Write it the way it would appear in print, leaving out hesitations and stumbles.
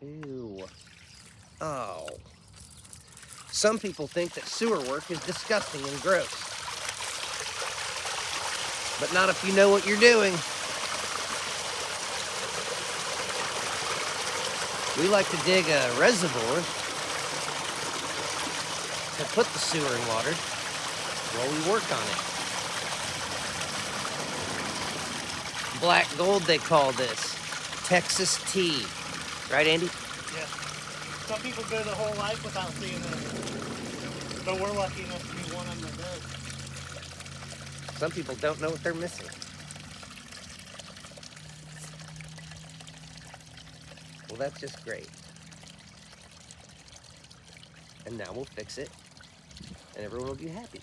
Ew. Oh. Some people think that sewer work is disgusting and gross. But not if you know what you're doing. We like to dig a reservoir to put the sewer in water while we work on it. Black gold, they call this. Texas tea. Right, Andy? Yeah. Some people go their whole life without seeing this. But we're lucky enough to be one of them that does. Some people don't know what they're missing. Well, that's just great. And now we'll fix it, and everyone will be happy.